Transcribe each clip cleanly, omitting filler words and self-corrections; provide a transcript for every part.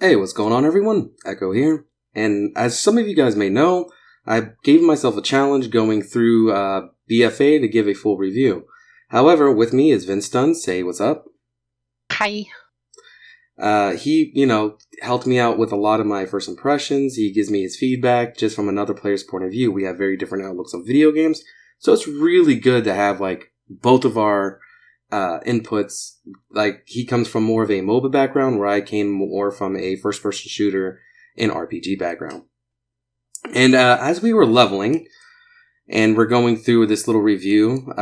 Hey, what's going on, everyone? Echo here. And as some of you guys may know, I gave myself a challenge going through BFA to give a full review. However, with me is Vynstuns. Say what's up. Hi. He, helped me out with a lot of my first impressions. He gives me his feedback just from another player's point of view. We have very different outlooks on video games. So it's really good to have, both of our inputs. Like, he comes from more of a MOBA background, where I came more from a first-person shooter and RPG background. And as we were leveling, and we're going through this little review,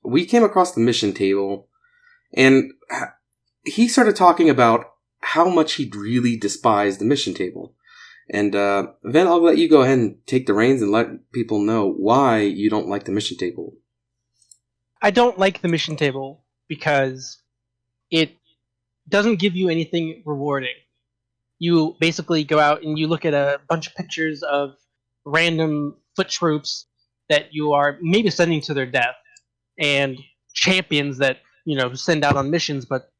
we came across the mission table, and he started talking about how much he really despised the mission table. And then I'll let you go ahead and take the reins and let people know why you don't like the mission table. I don't like the mission table because it doesn't give you anything rewarding. You basically go out and you look at a bunch of pictures of random foot troops that you are maybe sending to their death, and champions that, send out on missions, but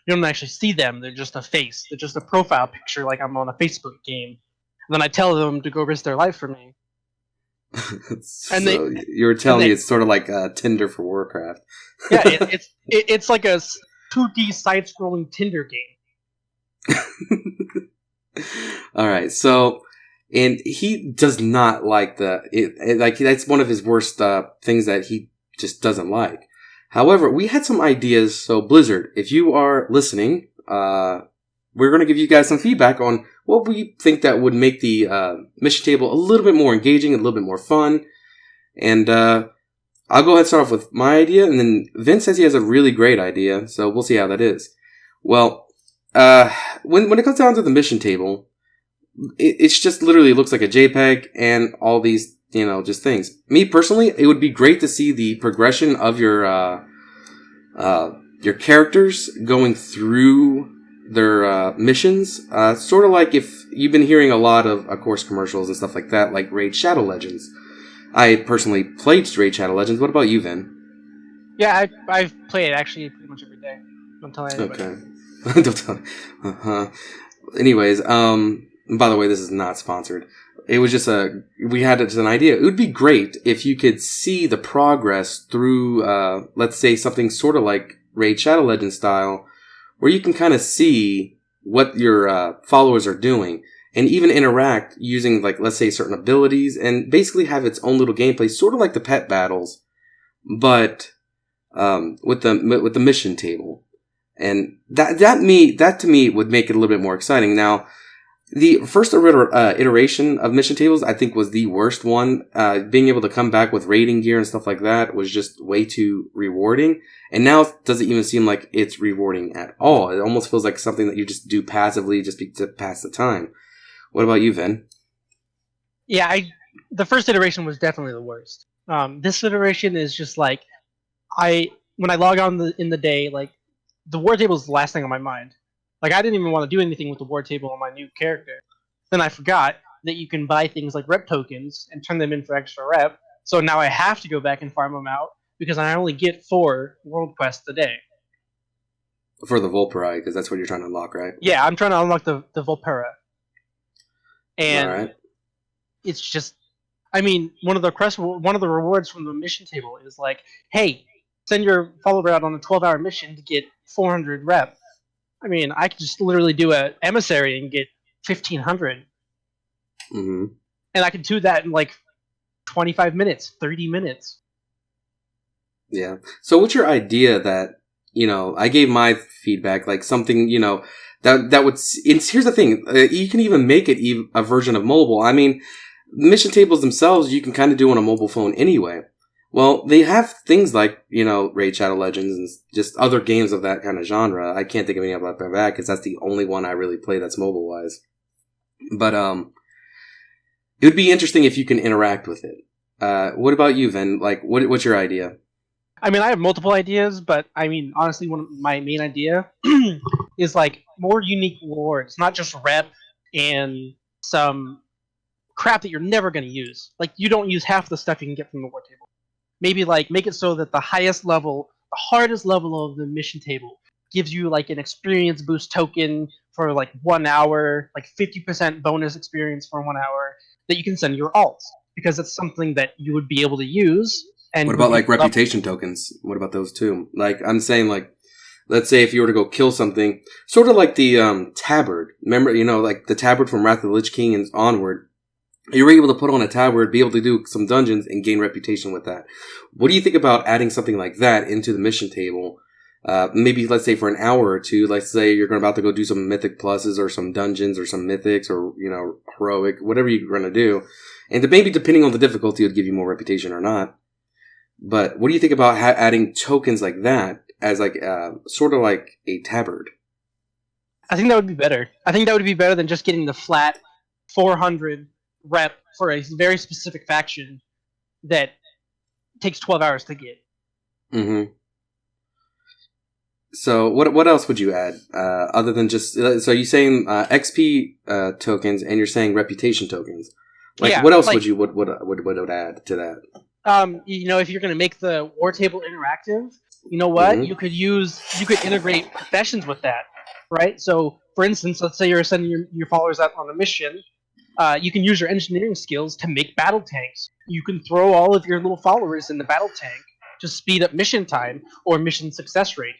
you don't actually see them. They're just a face. They're just a profile picture, like I'm on a Facebook game. And then I tell them to go risk their life for me. So you were telling me it's sort of like Tinder for Warcraft. Yeah, it's like a 2D side-scrolling Tinder game. All right, so and he does not like that's one of his worst things that he just doesn't like. However, we had some ideas. So Blizzard, if you are listening, we're going to give you guys some feedback on what we think that would make the mission table a little bit more engaging, a little bit more fun. And I'll go ahead and start off with my idea, and then Vince says he has a really great idea, so we'll see how that is. Well, when it comes down to the mission table, it's just literally looks like a JPEG and all these, just things. Me personally, it would be great to see the progression of your characters going through their missions, sort of like if you've been hearing a lot of course, commercials and stuff like that, like Raid Shadow Legends. I personally played Raid Shadow Legends. What about you, Vin? Yeah, I've played actually pretty much every day. Don't tell anybody. Okay. Don't tell. Uh-huh. Anyways, by the way, this is not sponsored. It was just we had just an idea. It would be great if you could see the progress through, let's say something sort of like Raid Shadow Legends style, where you can kind of see what your followers are doing, and even interact using, let's say, certain abilities, and basically have its own little gameplay, sort of like the pet battles, but with the mission table. And that to me would make it a little bit more exciting. Now, the first iteration of mission tables, I think, was the worst one. Being able to come back with raiding gear and stuff like that was just way too rewarding. And now it doesn't even seem like it's rewarding at all. It almost feels like something that you just do passively just to pass the time. What about you, Vin? Yeah, the first iteration was definitely the worst. This iteration is just like, when I log on in the day, the war table is the last thing on my mind. Like, I didn't even want to do anything with the war table on my new character. Then I forgot that you can buy things like rep tokens and turn them in for extra rep. So now I have to go back and farm them out because I only get 4 world quests a day. For the Volperi, because that's what you're trying to unlock, right? Yeah, I'm trying to unlock the Volpera. And right. It's just, one of the rewards from the mission table is like, hey, send your follower out on a 12-hour mission to get 400 rep. I could just literally do an emissary and get 1,500. Mm-hmm. And I could do that in 25 minutes, 30 minutes. Yeah. So what's your idea that, I gave my feedback, like something, that would, here's the thing, you can even make it a version of mobile. Mission tables themselves, you can kind of do on a mobile phone anyway. Well, they have things like, Raid Shadow Legends and just other games of that kind of genre. I can't think of any of that because that's the only one I really play that's mobile-wise. But it would be interesting if you can interact with it. What about you, Vin? What's your idea? I have multiple ideas, but honestly, one of my main idea is more unique rewards, not just rep and some crap that you're never going to use. You don't use half the stuff you can get from the war table. Maybe make it so that the highest level, the hardest level of the mission table gives you like an experience boost token for like 1 hour, like 50% bonus experience for 1 hour that you can send your alts because it's something that you would be able to use. And What would about be like reputation tokens? What about those too? Like I'm saying, like let's say if you were to go kill something, sort of like the tabard. Remember, like the tabard from Wrath of the Lich King and onward. You were able to put on a tabard, be able to do some dungeons, and gain reputation with that. What do you think about adding something like that into the mission table? Maybe, let's say, for an hour or two, let's say you're about to go do some mythic pluses or some dungeons or some mythics or, heroic, whatever you're going to do. And maybe depending on the difficulty, it would give you more reputation or not. But what do you think about adding tokens like that as like, sort of like a tabard? I think that would be better. I think that would be better than just getting the flat 400 rep for a very specific faction that takes 12 hours to get. Mm-hmm. So what else would you add other than just so you're saying XP tokens and you're saying reputation tokens? Like what else would you would add to that? If you're going to make the war table interactive, you know what? Mm-hmm. You could integrate professions with that, right? So for instance, let's say you're sending your followers out on a mission. You can use your engineering skills to make battle tanks. You can throw all of your little followers in the battle tank to speed up mission time or mission success rate.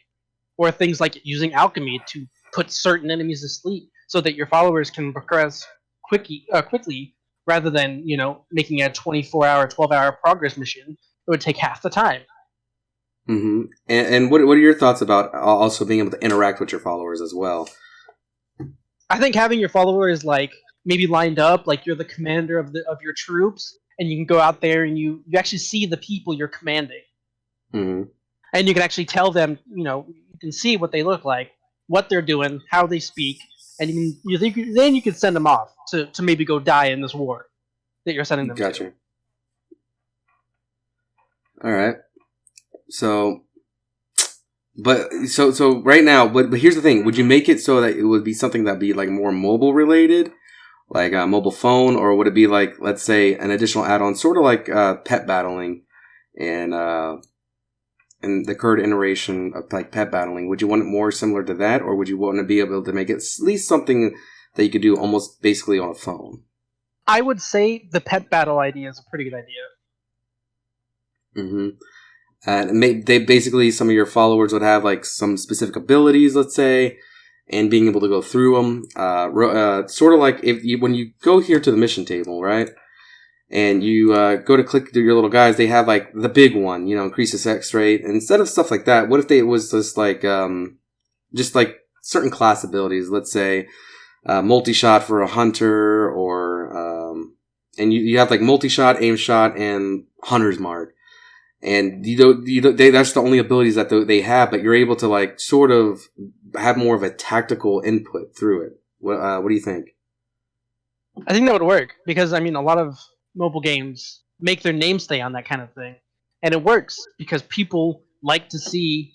Or things like using alchemy to put certain enemies to sleep so that your followers can progress quickly rather than, making a 24-hour, 12-hour progress mission. It would take half the time. Mm-hmm. And what are your thoughts about also being able to interact with your followers as well? I think having your followers like maybe lined up, like you're the commander of your troops, and you can go out there and you actually see the people you're commanding. Mm-hmm. And you can actually tell them, you can see what they look like, what they're doing, how they speak, and then you can send them off to maybe go die in this war that you're sending them Gotcha. to. All right. So right now, but here's the thing: would you make it so that it would be something that'd be like more mobile related, like a mobile phone, or would it be like, let's say, an additional add-on, sort of like pet battling and the current iteration of like pet battling? Would you want it more similar to that, or would you want to be able to make it at least something that you could do almost basically on a phone? I would say the pet battle idea is a pretty good idea. Mm-hmm. And they basically, some of your followers would have like some specific abilities, let's say, and being able to go through them. Sort of like when you go here to the mission table, right? And you go to click through your little guys, they have like the big one, increase the sex rate. And instead of stuff like that, what if it was just like certain class abilities? Let's say multi-shot for a hunter, or and you have like multi-shot, aim shot, and hunter's mark. And that's the only abilities that they have, but you're able to like sort of have more of a tactical input through it. What do you think? I think that would work because a lot of mobile games make their name stay on that kind of thing, and it works because people like to see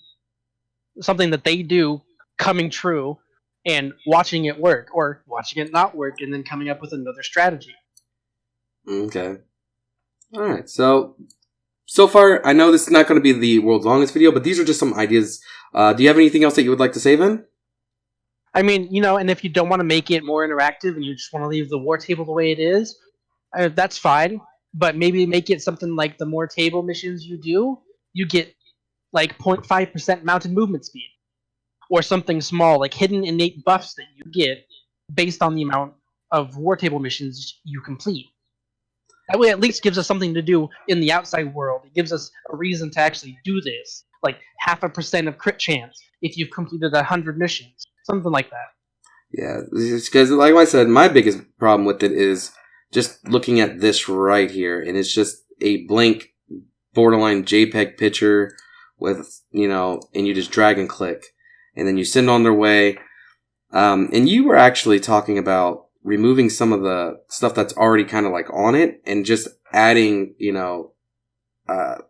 something that they do coming true and watching it work or watching it not work and then coming up with another strategy. Okay. All right. So far, I know this is not going to be the world's longest video, but these are just some ideas. Do you have anything else that you would like to say, Vin? And if you don't want to make it more interactive and you just want to leave the war table the way it is, that's fine. But maybe make it something like the more table missions you do, you get like 0.5% mounted movement speed. Or something small, like hidden innate buffs that you get based on the amount of war table missions you complete. That way, at least gives us something to do in the outside world. It gives us a reason to actually do this, like 0.5% of crit chance if you've completed 100 missions, something like that. Yeah, because like I said, my biggest problem with it is just looking at this right here, and it's just a blank, borderline JPEG picture with and you just drag and click, and then you send on their way. And you were actually talking about removing some of the stuff that's already kind of like on it and just adding,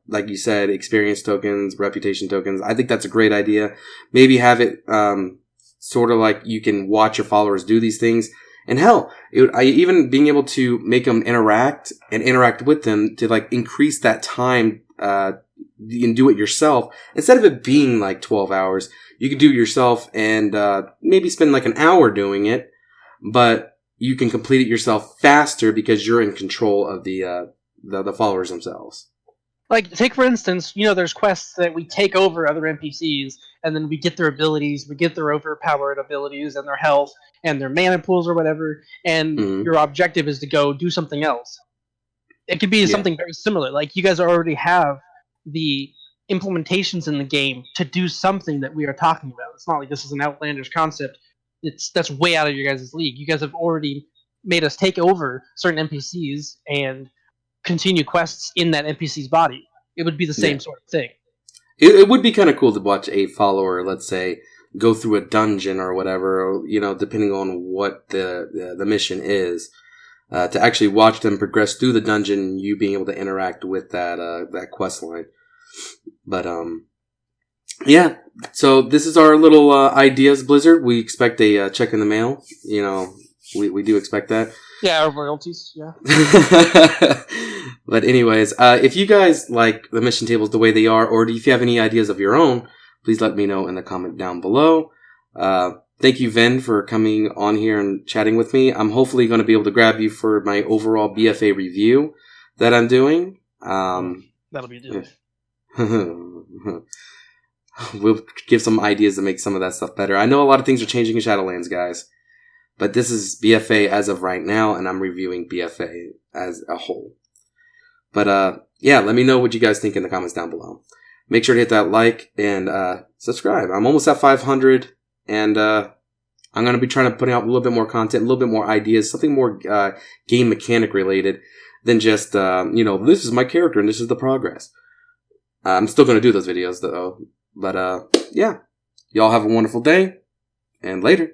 like you said, experience tokens, reputation tokens. I think that's a great idea. Maybe have it sort of like you can watch your followers do these things. And hell, even being able to make them interact with them to like increase that time, you can do it yourself. Instead of it being like 12 hours, you can do it yourself and maybe spend like an hour doing it, but you can complete it yourself faster because you're in control of the followers themselves. Like, take for instance, there's quests that we take over other NPCs, and then we get their abilities, we get their overpowered abilities, and their health, and their mana pools or whatever, and your objective is to go do something else. It could be something very similar. Like, you guys already have the implementations in the game to do something that we are talking about. It's not like this is an outlandish concept. That's way out of your guys' league. You guys have already made us take over certain NPCs and continue quests in that NPC's body. It would be the same sort of thing. It would be kind of cool to watch a follower, let's say, go through a dungeon or whatever, depending on what the mission is, to actually watch them progress through the dungeon and you being able to interact with that quest line. But, yeah. So this is our little ideas, Blizzard. We expect a check in the mail. We do expect that. Yeah, royalties, yeah. But anyways, if you guys like the mission tables the way they are, or if you have any ideas of your own, please let me know in the comment down below. Thank you, Vin, for coming on here and chatting with me. I'm hopefully going to be able to grab you for my overall BFA review that I'm doing. That'll be good. We'll give some ideas to make some of that stuff better. I know a lot of things are changing in Shadowlands, guys. But this is BFA as of right now, and I'm reviewing BFA as a whole. But, yeah, let me know what you guys think in the comments down below. Make sure to hit that like and subscribe. I'm almost at 500, and I'm going to be trying to put out a little bit more content, a little bit more ideas, something more game mechanic related than just, this is my character and this is the progress. I'm still going to do those videos, though. But, yeah, y'all have a wonderful day, and later.